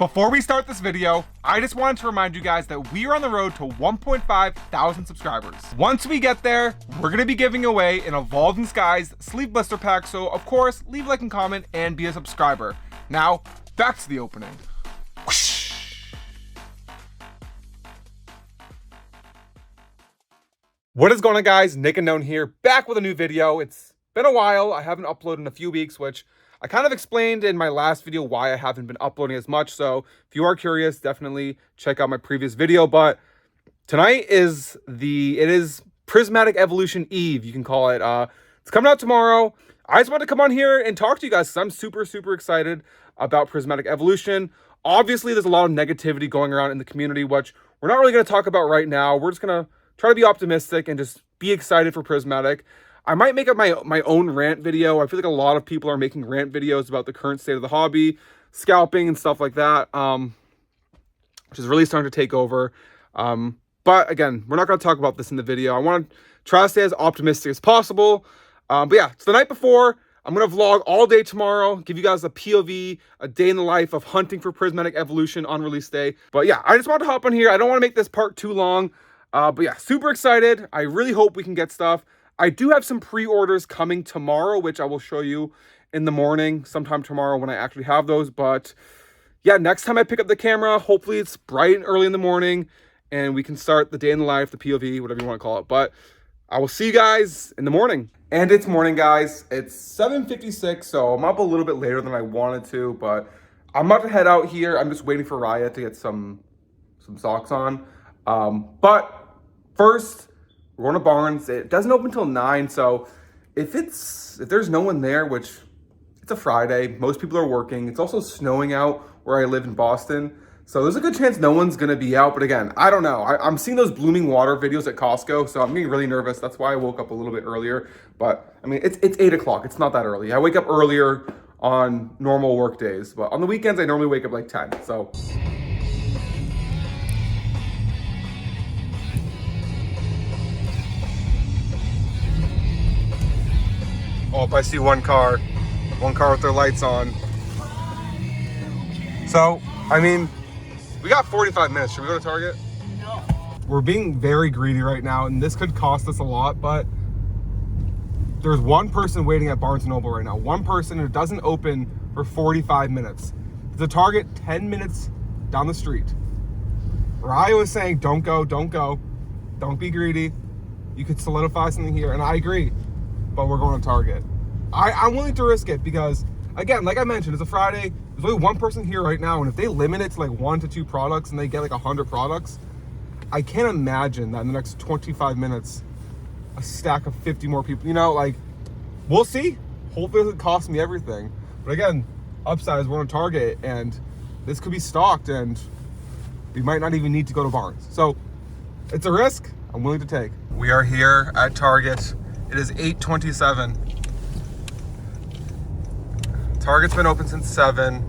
Before we start this video, I just wanted to remind you guys that we are on the road to 1.5 thousand subscribers. Once we get there, we're gonna be giving away an Evolved in Skies sleeve blister pack, so of course, leave a like and comment and be a subscriber. Now, back to the opening. Whoosh. What is going on, guys? Nick and Known here, back with a new video. It's been a while. I haven't uploaded in a few weeks, which I kind of explained in my last video why I haven't been uploading as much. So if you are curious, definitely check out my previous video. But tonight is Prismatic Evolution Eve, you can call it. It's coming out tomorrow. I just wanted to come on here and talk to you guys because I'm super excited about Prismatic Evolution. Obviously, there's a lot of negativity going around in the community, which we're not really going to talk about right now. We're just going to try to be optimistic and just be excited for Prismatic. I might make up my own rant video. I feel like a lot of people are making rant videos about the current state of the hobby, scalping and stuff like that, which is really starting to take over. But again, we're not going to talk about this in the video. I want to try to stay as optimistic as possible. But yeah, it's the night before. I'm going to vlog all day tomorrow, give you guys a POV, a day in the life of hunting for Prismatic Evolution on release day. But yeah, I just want to hop on here. I don't want to make this part too long. But yeah, super excited. I really hope we can get stuff. I do have some pre-orders coming tomorrow, which I will show you in the morning, sometime tomorrow when I actually have those. But yeah, next time I pick up the camera, hopefully it's bright and early in the morning and we can start the day in the life, the POV, whatever you want to call it. But I will see you guys in the morning. And it's morning, guys. It's 7:56, so I'm up a little bit later than I wanted to, but I'm about to head out here. I'm just waiting for Raya to get some socks on. But first, we're going to Barnes. It doesn't open till 9, so if there's no one there, which it's a Friday, most people are working. It's also snowing out where I live in Boston, so there's a good chance no one's going to be out. But again, I don't know. I'm seeing those blooming water videos at Costco, so I'm getting really nervous. That's why I woke up a little bit earlier. But I mean, it's 8 o'clock. It's not that early. I wake up earlier on normal work days, but on the weekends, I normally wake up like 10, so. Oh, if I see one car with their lights on. So, I mean, we got 45 minutes. Should we go to Target? No. We're being very greedy right now, and this could cost us a lot, but there's one person waiting at Barnes & Noble right now. One person who doesn't open for 45 minutes. The Target 10 minutes down the street. Raya was saying, don't go. Don't be greedy. You could solidify something here, and I agree. But we're going to Target. I'm willing to risk it because, again, like I mentioned, it's a Friday. There's only one person here right now, and if they limit it to like 1 to 2 products and they get like 100 products, I can't imagine that in the next 25 minutes, a stack of 50 more people, you know, like, we'll see. Hopefully it doesn't cost me everything. But again, upside is we're on Target, and this could be stocked, and we might not even need to go to Barnes. So it's a risk I'm willing to take. We are here at Target. It is 8:27. Target's been open since 7,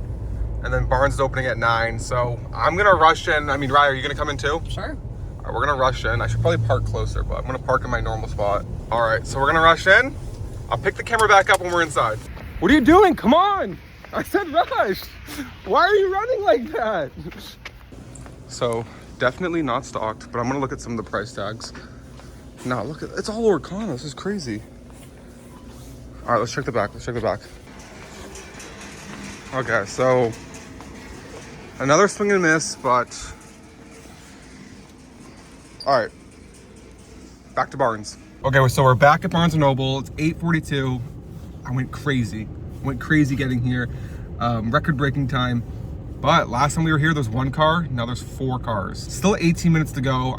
and then Barnes is opening at 9. So I'm gonna rush in. I mean, Raya, are you gonna come in too? Sure. All right, we're gonna rush in. I should probably park closer, but I'm gonna park in my normal spot. All right, so we're gonna rush in. I'll pick the camera back up when we're inside. What are you doing? Come on! I said rush. Why are you running like that? So definitely not stocked, but I'm gonna look at some of the price tags. No, look, it's all Orcana. This is crazy. All right, let's check the back. Okay, so another swing and miss, but all right, back to Barnes. Okay, so we're back at Barnes & Noble. It's 8:42. I went crazy getting here. Record-breaking time. But last time we were here, there's 1 car. Now there's 4 cars. Still 18 minutes to go.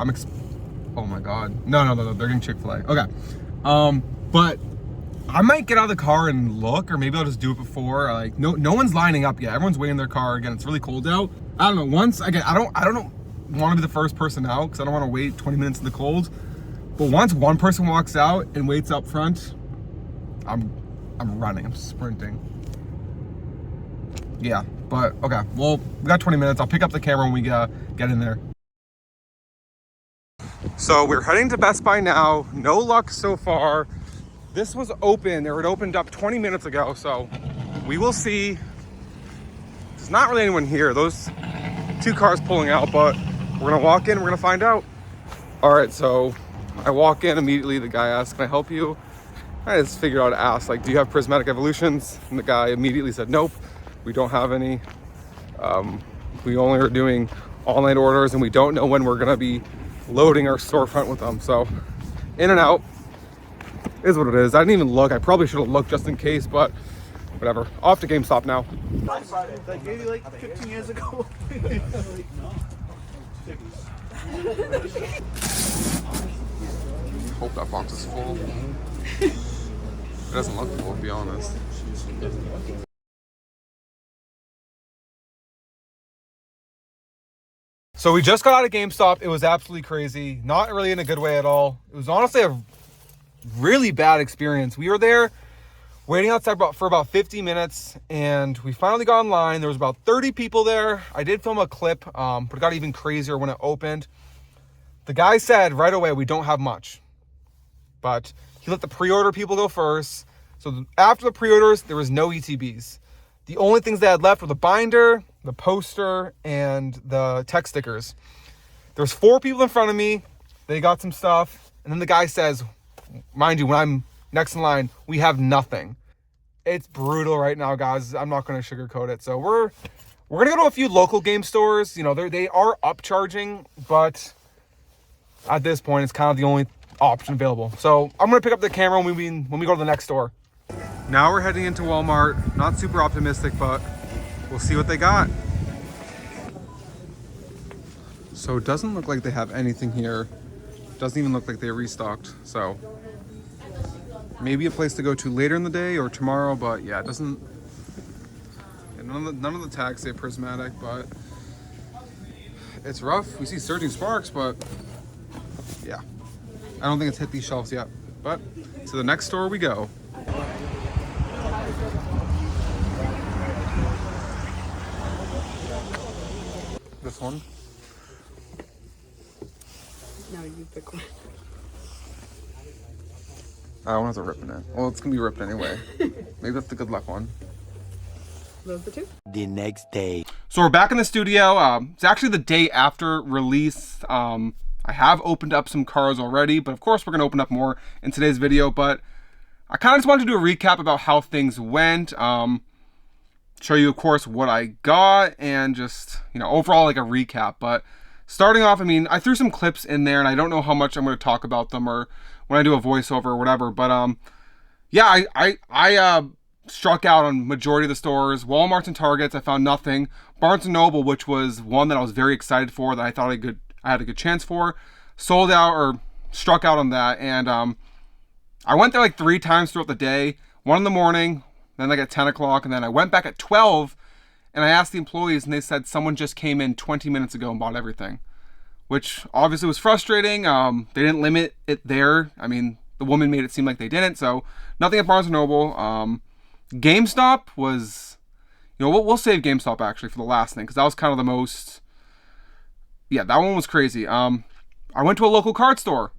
Oh my God. No, they're getting Chick-fil-A. Okay. But I might get out of the car and look, or maybe I'll just do it before. Like, no one's lining up yet. Everyone's waiting in their car. Again, it's really cold out. I don't know. I don't want to be the first person out because I don't want to wait 20 minutes in the cold. But once one person walks out and waits up front, I'm running. I'm sprinting. Yeah, but okay. Well, we got 20 minutes. I'll pick up the camera when we get in there. So we're heading to Best Buy now. No luck so far. This was open, or it opened up 20 minutes ago, so we will see. It's not really anyone here. Those two cars pulling out, but we're gonna walk in, we're gonna find out. All right, so I walk in immediately. The guy asks, "Can I help you?" I just figured out to ask, like, "Do you have Prismatic Evolutions?" And the guy immediately said, "Nope, we don't have any. We only are doing online orders, and we don't know when we're gonna be loading our storefront with them." So in and out is what it is. I didn't even look. I probably should have looked just in case, but whatever. Off to GameStop now. Like maybe like 15 years ago. Hope that box is full. It doesn't look full, to be honest. So we just got out of GameStop. It was absolutely crazy. Not really in a good way at all. It was honestly a really bad experience. We were there waiting outside for about 50 minutes, and we finally got online. There was about 30 people there. I did film a clip, but it got even crazier when it opened. The guy said right away, "We don't have much." But he let the pre-order people go first. So after the pre-orders, there was no ETBs. The only things they had left were the binder, the poster, and the text stickers. There was 4 people in front of me. They got some stuff. And then the guy says, mind you, when I'm next in line, we have nothing. It's brutal right now, guys. I'm not going to sugarcoat it. So we're going to go to a few local game stores. You know, they are upcharging, but at this point, it's kind of the only option available. So I'm going to pick up the camera when we go to the next store. Now we're heading into Walmart. Not super optimistic, but we'll see what they got. So it doesn't look like they have anything here. Doesn't even look like they restocked. So maybe a place to go to later in the day or tomorrow, but yeah, it doesn't. None of the tags say Prismatic, but it's rough. We see Surging Sparks, but yeah, I don't think it's hit these shelves yet. But to the next store we go. This one. No, you pick one. I don't have to rip in it. Well, it's gonna be ripped anyway. Maybe that's the good luck one. Those the two? The next day. So we're back in the studio. It's actually the day after release. I have opened up some cards already, but of course we're gonna open up more in today's video. But I kind of just wanted to do a recap about how things went. Show you, of course, what I got, and just, you know, overall like a recap. But starting off, I mean, I threw some clips in there, and I don't know how much I'm going to talk about them or when I do a voiceover or whatever. But yeah, I struck out on majority of the stores. Walmart's and Targets, I found nothing. Barnes & Noble, which was one that I was very excited for, that I thought I had a good chance for, sold out or struck out on that. And I went there like 3 times throughout the day. One in the morning, then like at 10 o'clock, and then I went back at 12, and I asked the employees, and they said someone just came in 20 minutes ago and bought everything, which obviously was frustrating. They didn't limit it there. I mean, the woman made it seem like they didn't, so nothing at Barnes & Noble. GameStop was, you know, we'll save GameStop actually for the last thing, because that was kind of the most, yeah, that one was crazy. I went to a local card store.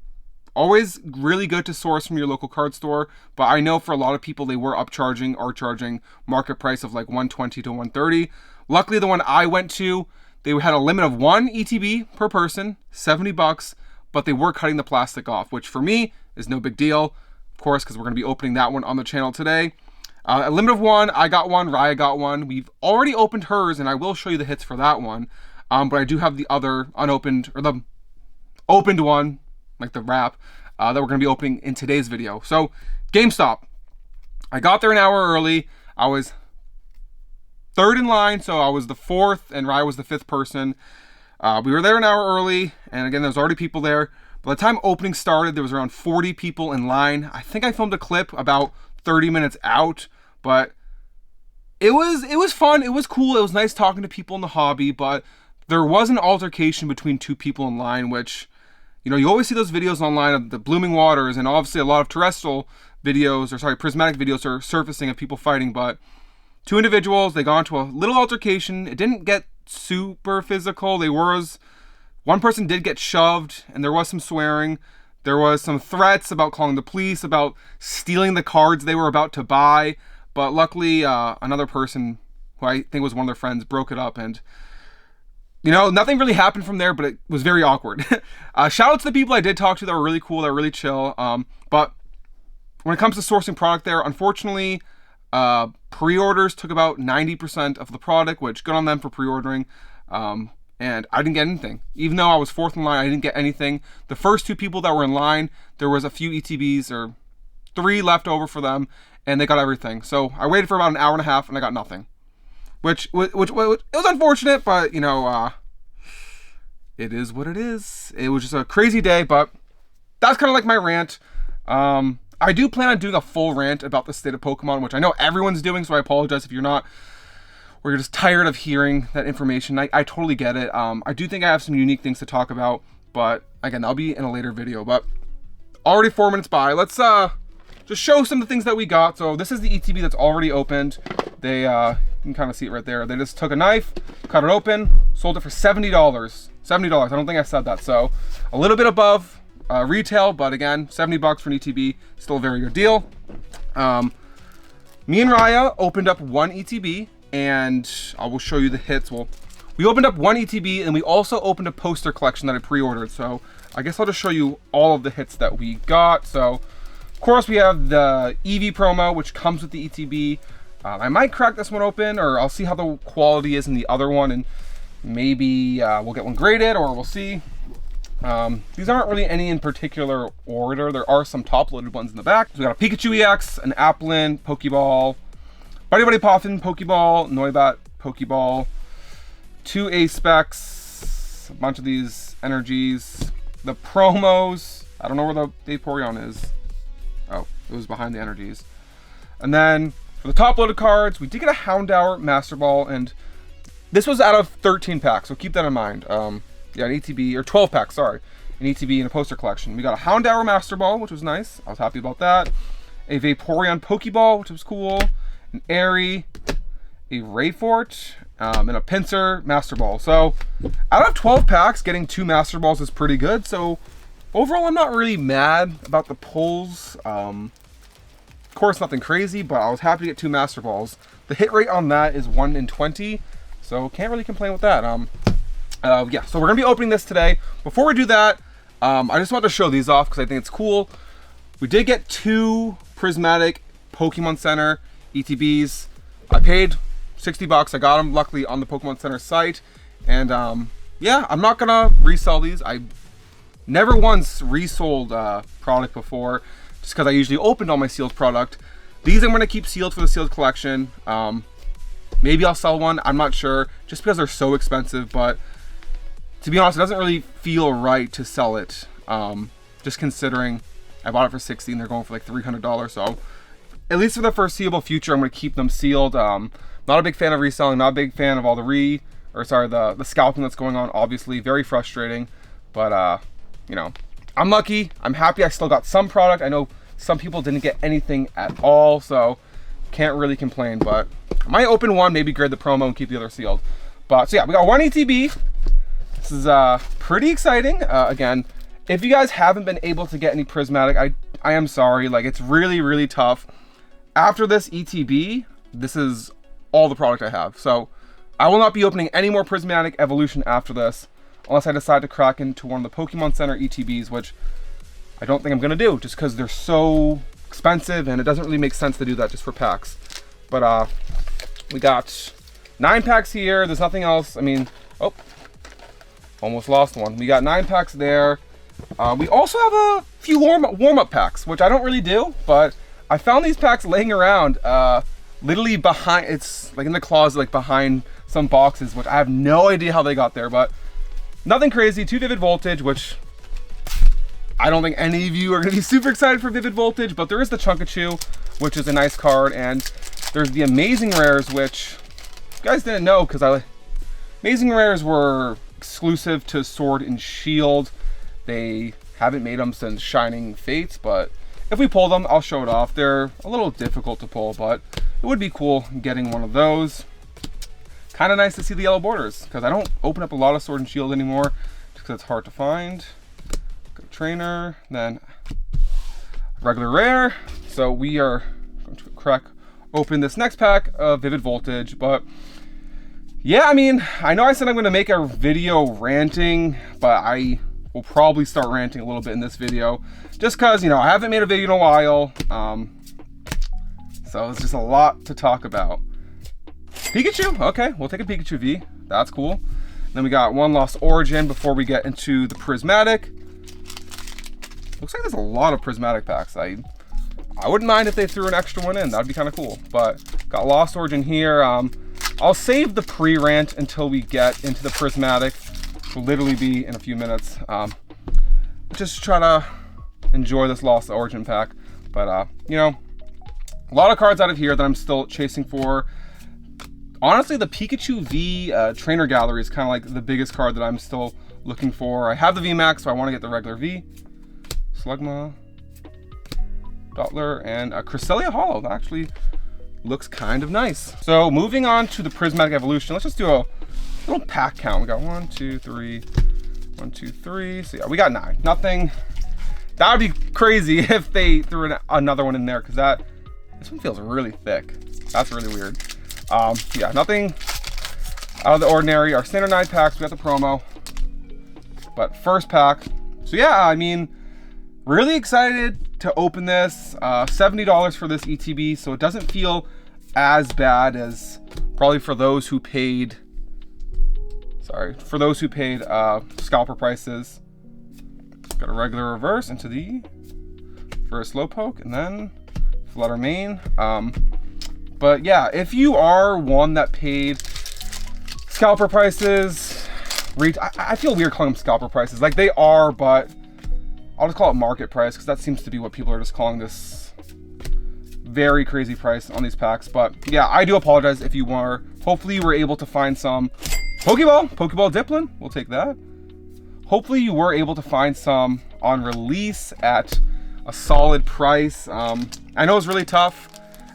Always really good to source from your local card store, but I know for a lot of people they were upcharging or charging market price of like $120 to $130. Luckily, the one I went to, they had a limit of 1 ETB per person, $70, but they were cutting the plastic off, which for me is no big deal, of course, because we're going to be opening that one on the channel today. A limit of 1, I got one, Raya got one. We've already opened hers, and I will show you the hits for that one, but I do have the other unopened, or the opened one, like the wrap, that we're going to be opening in today's video. So, GameStop. I got there an hour early. I was 3rd in line, so I was the 4th, and Rye was the 5th person. We were there an hour early, and again, there was already people there. By the time opening started, there was around 40 people in line. I think I filmed a clip about 30 minutes out, but it was fun. It was cool. It was nice talking to people in the hobby, but there was an altercation between 2 people in line, which, you know, you always see those videos online of the blooming waters, and obviously a lot of terrestrial videos, or sorry, prismatic videos are surfacing of people fighting, but 2 individuals, they got into a little altercation. It didn't get super physical. One person did get shoved, and there was some swearing. There was some threats about calling the police, about stealing the cards they were about to buy, but luckily another person who I think was one of their friends, broke it up, and you know, nothing really happened from there, but it was very awkward. Shout out to the people I did talk to that were really cool, that were really chill. But when it comes to sourcing product there, unfortunately, pre-orders took about 90% of the product, which good on them for pre-ordering. And I didn't get anything. Even though I was fourth in line, I didn't get anything. The first two people that were in line, there was a few ETBs, or 3 left over for them, and they got everything. So I waited for about an hour and a half, and I got nothing. Which it was unfortunate, but, you know, it is what it is. It was just a crazy day, but that's kind of like my rant. I do plan on doing a full rant about the state of Pokemon, which I know everyone's doing, so I apologize if you're not, or you're just tired of hearing that information. I totally get it. I do think I have some unique things to talk about, but again, that'll be in a later video. But already 4 minutes by. Let's just show some of the things that we got. So this is the ETB that's already opened. They, you can kind of see it right there. They just took a knife, cut it open, sold it for $70. $70. I don't think I said that. So a little bit above retail, but again, 70 bucks for an ETB, still a very good deal. Me and Raya opened up 1 ETB, and I will show you the hits. Well, we opened up 1 ETB, and we also opened a poster collection that I pre-ordered. So I guess I'll just show you all of the hits that we got. So of course we have the Eevee promo, which comes with the ETB. I might crack this one open, or I'll see how the quality is in the other one, and maybe we'll get one graded, or we'll see. These aren't really any in particular order. There are some top-loaded ones in the back. So we got a Pikachu EX, an Applin, Pokeball, Buddy Poffin, Pokeball, Noibat, Pokeball, 2 A-Specs, a bunch of these energies, the promos. I don't know where the Vaporeon is. Oh, it was behind the energies. And then for the top-loaded cards, we did get a Houndour Master Ball, and this was out of 13 packs, so keep that in mind. Yeah, an ETB, or 12 packs, sorry. An ETB in a poster collection. We got a Houndour Master Ball, which was nice. I was happy about that. A Vaporeon Pokeball, which was cool. An Airy, a Rayfort, and a Pinsir Master Ball. So, out of 12 packs, getting 2 Master Balls is pretty good. So, overall, I'm not really mad about the pulls. Of course, nothing crazy, but I was happy to get 2 Master Balls. The hit rate on that is 1 in 20, so can't really complain with that. Yeah, so we're gonna be opening this today. Before we do that, I just want to show these off because I think it's cool. We did get 2 Prismatic Pokemon Center ETBs. I paid 60 bucks. I got them luckily on the Pokemon Center site, and yeah, I'm not gonna resell these. I never once resold product before, just because I usually opened all my sealed product. These I'm gonna keep sealed for the sealed collection. Maybe I'll sell one. I'm not sure, just because they're so expensive, but to be honest, it doesn't really feel right to sell it. Just considering I bought it for $60 and they're going for like $300. So at least for the foreseeable future, I'm going to keep them sealed. Not a big fan of reselling. Not a big fan of all the the scalping that's going on. Obviously, very frustrating. But you know, I'm lucky. I'm happy I still got some product. I know some people didn't get anything at all, so can't really complain. But I might open one, maybe grade the promo and keep the other sealed. But so yeah, we got 1 ETB. This is pretty exciting. Again, if you guys haven't been able to get any Prismatic, I am sorry. Like, it's really, really tough. After this ETB, this is all the product I have. So I will not be opening any more Prismatic Evolution after this, unless I decide to crack into one of the Pokemon Center ETBs, which I don't think I'm gonna do, just because they're so expensive and it doesn't really make sense to do that just for packs. But we got 9 packs here. There's nothing else. I mean, oh, almost lost one. We got 9 packs there. We also have a few warm-up packs, which I don't really do, but I found these packs laying around, literally behind, it's like in the closet, like behind some boxes, which I have no idea how they got there, but nothing crazy. 2 Vivid Voltage, which I don't think any of you are gonna be super excited for Vivid Voltage, but there is the Chunkachu, which is a nice card, and there's the Amazing Rares, which you guys didn't know, because Amazing Rares were exclusive to Sword and Shield. They haven't made them since Shining Fates, but if we pull them, I'll show it off. They're a little difficult to pull, but it would be cool getting one of those. Kind of nice to see the yellow borders, because I don't open up a lot of Sword and Shield anymore, just because it's hard to find. Got a trainer, then regular rare. So we are going to crack open this next pack of Vivid Voltage. But yeah, I mean, I know I said I'm going to make a video ranting, but I will probably start ranting a little bit in this video just because, you know, I haven't made a video in a while. So it's just a lot to talk about. Pikachu, okay, we'll take a Pikachu V. That's cool. Then we got one Lost Origin before we get into the Prismatic. Looks like there's a lot of Prismatic packs. I wouldn't mind if they threw an extra one in. That'd be kind of cool. But got Lost Origin here. I'll save the pre-rant until we get into the Prismatic. Which will literally be in a few minutes. Just try to enjoy this Lost Origin pack. But, you know, a lot of cards out of here that I'm still chasing for. Honestly, the Pikachu V Trainer Gallery is kind of like the biggest card that I'm still looking for. I have the VMAX, so I want to get the regular V. Slugma, Dottler, and a Cresselia Hollow. That actually looks kind of nice. So moving on to the Prismatic Evolution, let's just do a little pack count. We got 1, 2, 3, 1, 2, 3. So yeah, we got 9. Nothing. That would be crazy if they threw another one in there, because this one feels really thick. That's really weird. Yeah, nothing out of the ordinary. Our standard 9 packs, we got the promo. But first pack. So yeah, I mean, really excited to open this. $70 for this ETB, so it doesn't feel as bad as probably for those who paid, scalper prices. Got a regular reverse into the first Slowpoke, and then Flutter Mane. But yeah, if you are one that paid scalper prices, I feel weird calling them scalper prices. Like, they are, but I'll just call it market price, because that seems to be what people are just calling this very crazy price on these packs. But yeah, I do apologize if you were. Hopefully you were able to find some Pokeball Diplin. We'll take that. Hopefully you were able to find some on release at a solid price. I know it's really tough.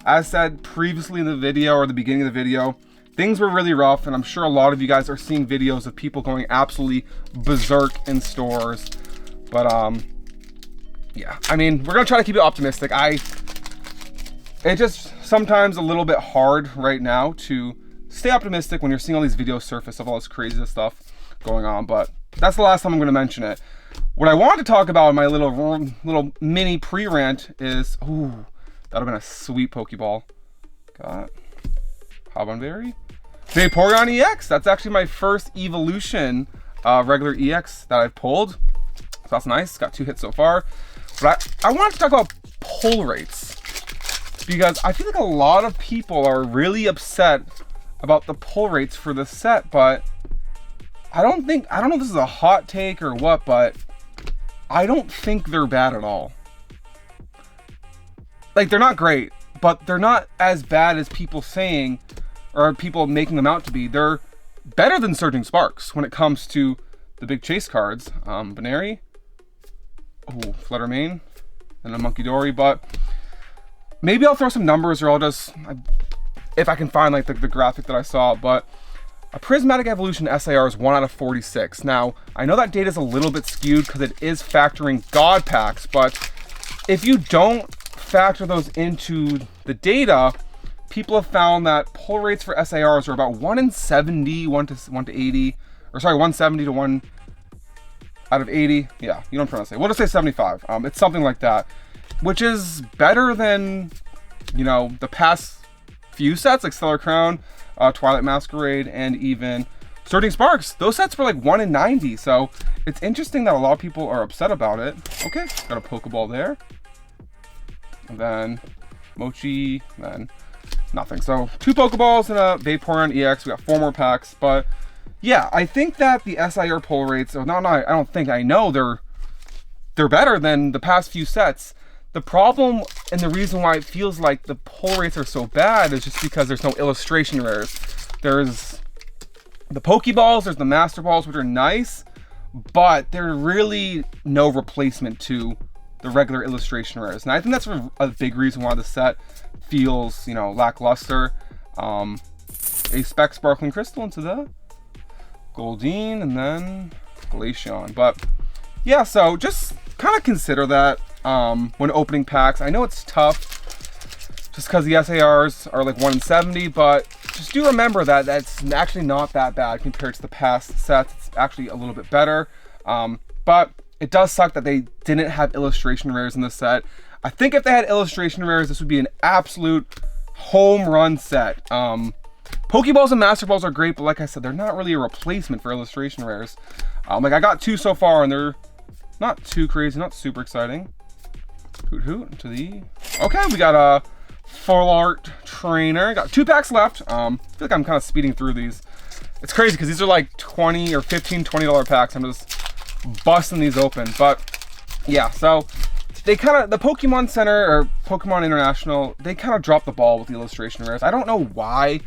As said previously in the video, or the beginning of the video, things were really rough, and I'm sure a lot of you guys are seeing videos of people going absolutely berserk in stores. But yeah, I mean, we're gonna try to keep it optimistic. It's just sometimes a little bit hard right now to stay optimistic when you're seeing all these videos surface of all this crazy stuff going on, but that's the last time I'm gonna mention it. What I wanted to talk about in my little mini pre-rant is, ooh, that would have been a sweet Pokeball. Got Habanberry. Vaporeon EX. That's actually my first evolution regular EX that I've pulled. So that's nice. Got 2 hits so far. But I wanted to talk about pull rates, because I feel like a lot of people are really upset about the pull rates for this set, but I don't know if this is a hot take or what, but I don't think they're bad at all. Like, they're not great, but they're not as bad as people saying, or people making them out to be. They're better than Surging Sparks when it comes to the big chase cards. Baneri, Flutter Mane, and a Monkey Dory. But maybe I'll throw some numbers, or I'll just, if I can find like the graphic that I saw. But a Prismatic Evolution SIR is 1 out of 46. Now, I know that data is a little bit skewed because it is factoring God packs, but if you don't factor those into the data, people have found that pull rates for SIRs are about 1 in 70, 1 to 80, or sorry, 170 to 1 out of 80. Yeah, you know what I'm trying to say. We'll just say 75. It's something like that, which is better than, you know, the past few sets like Stellar Crown, Twilight Masquerade, and even Surging Sparks. Those sets were like 1 in 90. So it's interesting that a lot of people are upset about it. Okay, got a Pokeball there. And then Mochi, then nothing. So 2 Pokeballs and a Vaporeon EX. We got 4 more packs. But yeah, I think that the SIR pull rates, I know they're better than the past few sets. The problem and the reason why it feels like the pull rates are so bad is just because there's no illustration rares. There's the Pokeballs, there's the Master Balls, which are nice, but they're really no replacement to the regular illustration rares. And I think that's a big reason why the set feels, you know, lackluster. A Spec Sparkling Crystal into the Goldeen, and then Glaceon. But yeah, so just kind of consider that when opening packs. I know it's tough just because the SARs are like 1 in 70, but just do remember that that's actually not that bad compared to the past sets. It's actually a little bit better, but it does suck that they didn't have illustration rares in this set. I think if they had illustration rares, this would be an absolute home run set. Pokeballs and Master Balls are great, but like I said, they're not really a replacement for illustration rares. Like I got 2 so far, and they're not too crazy, not super exciting. Hoot hoot to the... Okay, we got a full art trainer. Got 2 packs left. I feel like I'm kind of speeding through these. It's crazy because these are like 20 or 15, $20 packs. I'm just busting these open. But yeah, so they kind of, the Pokemon Center or Pokemon International, they kind of dropped the ball with the illustration rares. I don't know why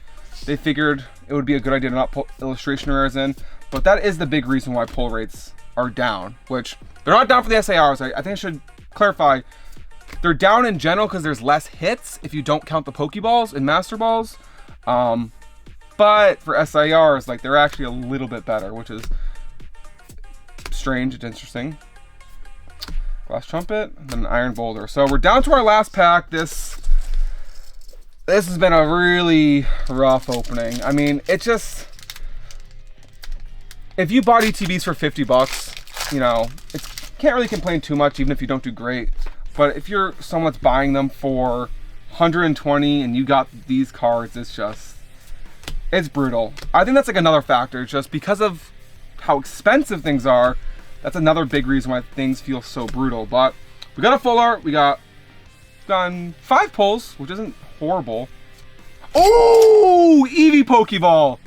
they figured it would be a good idea to not put illustration rares in, but that is the big reason why pull rates are down, which they're not down for the SARs. I think I should clarify. They're down in general because there's less hits if you don't count the Pokeballs and Master Balls. But for SIRs, like, they're actually a little bit better, which is strange. It's interesting. Glass Trumpet, and then an Iron Boulder. So we're down to our last pack. This has been a really rough opening. I mean, it just... If you bought ETBs for 50 bucks, you know, it can't really complain too much, even if you don't do great. But if you're someone that's buying them for 120 and you got these cards, it's brutal. I think that's like another factor, just because of how expensive things are. That's another big reason why things feel so brutal. But we got a full art. We got done 5 pulls, which isn't horrible. Oh, Eevee Pokeball.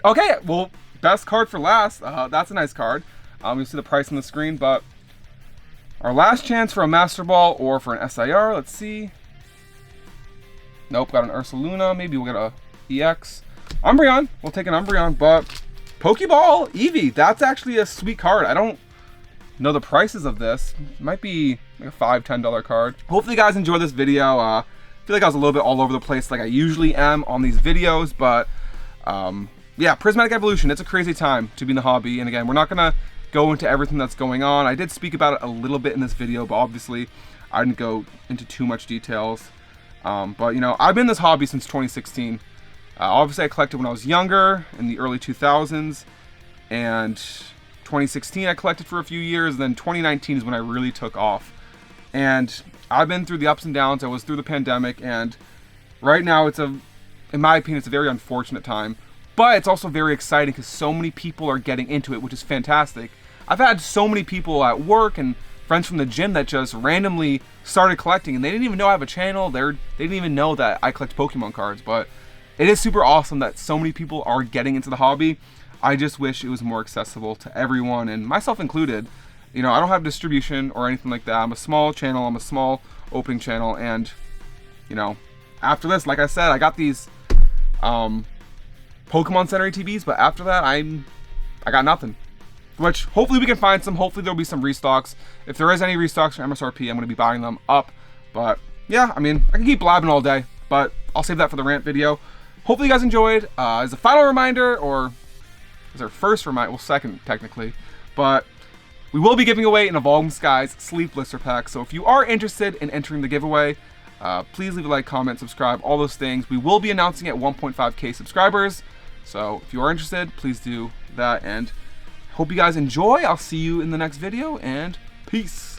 Okay, well, best card for last. That's a nice card. You'll see the price on the screen, but our last chance for a Master Ball or for an SIR. Let's see. Nope, got an Ursaluna. Maybe we'll get a EX. Umbreon. We'll take an Umbreon, but Pokeball Eevee. That's actually a sweet card. I don't know the prices of this. It might be like a $5, $10 card. Hopefully you guys enjoyed this video. I feel like I was a little bit all over the place like I usually am on these videos, but yeah, Prismatic Evolution. It's a crazy time to be in the hobby. And again, we're not going to go into everything that's going on. I did speak about it a little bit in this video, but obviously I didn't go into too much details. But you know, I've been in this hobby since 2016. Obviously I collected when I was younger in the early 2000s, and 2016 I collected for a few years, and then 2019 is when I really took off. And I've been through the ups and downs. I was through the pandemic, and right now it's in my opinion, it's a very unfortunate time. But it's also very exciting because so many people are getting into it, which is fantastic. I've had so many people at work and friends from the gym that just randomly started collecting, and they didn't even know I have a channel. They didn't even know that I collect Pokemon cards. But it is super awesome that so many people are getting into the hobby. I just wish it was more accessible to everyone, and myself included. You know, I don't have distribution or anything like that. I'm a small channel. I'm a small opening channel, and you know, after this, like I said, I got these Pokemon Center ATVs, but after that, I got nothing. Which, hopefully we can find some. Hopefully there'll be some restocks. If there is any restocks for MSRP, I'm going to be buying them up. But, yeah, I mean, I can keep blabbing all day, but I'll save that for the rant video. Hopefully you guys enjoyed. As a final reminder, or as our first reminder, well, second, technically, but we will be giving away an Evolving Skies Sleeve Blister Pack. So if you are interested in entering the giveaway, please leave a like, comment, subscribe, all those things. We will be announcing at 1.5K subscribers. So if you are interested, please do that, and hope you guys enjoy. I'll see you in the next video, and peace.